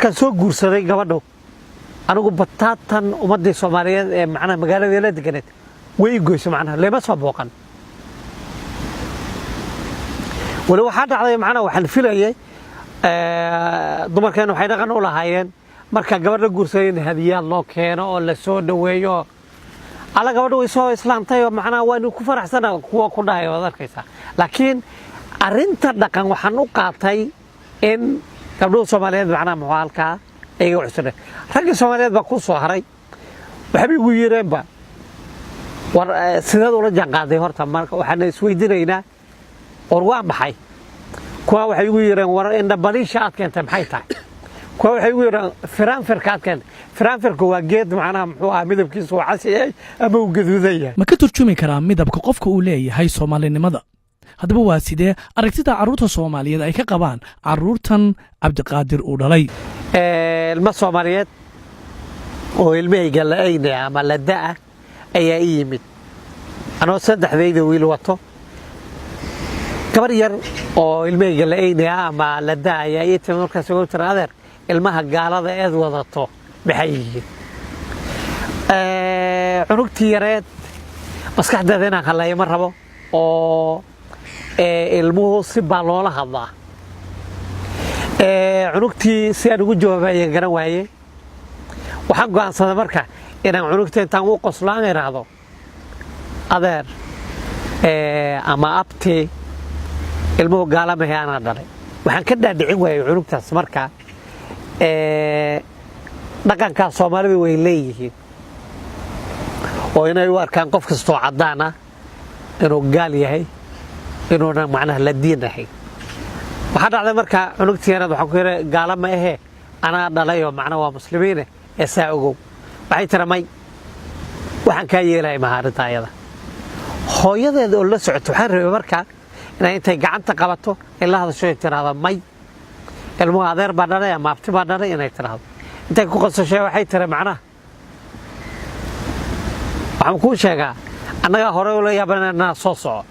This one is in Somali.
markaan soo guursaday gabadho anigu bataatan ummadii Soomaaliyeed ee macna magaalada la deganeed way goysay macna leema soo booqan wala waxa dhacday macna waxaan filayay dumarkeen waxay dhaqan u lahaayeen marka gabadha guursaday hadiyad loo keeno oo la soo dhaweeyo ala gabadhu way soo islaamtay oo macna waan ku faraxsanaa kuwa ku dhahay oo arkaysa laakiin arinta dhaqan waxaan u qaatay in gabdhaha Soomaaliyeed macna muwaalka ay u cusub ragga Soomaaliyeed ba ku soo haray waxay ugu yeereen ba war sidoo ula janqaaday horta marka waxaan isweydiinaynaa or waa maxay kuwa waxay ugu yeereen war inda baliisha aad keentay maxay tahay kuwa waxay ugu yeereen firaanfirka aad keentay firaanfirku waa geed macna muxuu ah midabkiisu waa casiyay ama uu gaduuday ma ka turjumi karaa midabka qofka uu leeyahay Soomaalinimada haddaba waa sidee aragtida carruurta Soomaaliyeed ay ka qabaan carruurtan Cabdiqaadir uu dhalay ilma Soomaaliyeed oo ilmahayga la aynay ama la daa ayaa yimid anoo saddexdayda wiil wato gabar yar oo ilmahayga la aynay ama la daa ayaa ii timid markaas ugu tiraadeen ilmaha gaalada eed wadato maxay yihiin cunugtii yareed maskaxdeeda inaan halayo ma rabo oo ilmuhu si baa loola hadlaa cunugtii si aan ugu jawaabay garan waaye waxaan go'aansaday marka inaan cunugta intaan u qoslaan iraado adeer ama abti ilmuhu gaalama heana dhalay waxaan ka dhaadhicin waayay cunugtaas marka dhaqanka Soomaalidu way leeyihiin oo inay u arkaan qof kastoo cadaan ah inuu gaal yahay inuu macnaha la diinahay waxa dhacday marka cunugtii yareed waxa ku yiri gaalama ahe ana dhalayo macna waa muslimiin ee saaogow waxay tiramay waxaan ka yeelay mahaaritaayada hooyadeed oo la socoto waxaan rabay marka inay intay gacanta qabato ilaa hadasho tiraada may ilmo adeer baa dhalay ama abti baa dhalay inay tiraado intay ku qosashay waxay tiray macna waxaan ku sheegaa annaga hore u la yaabanaa soo soco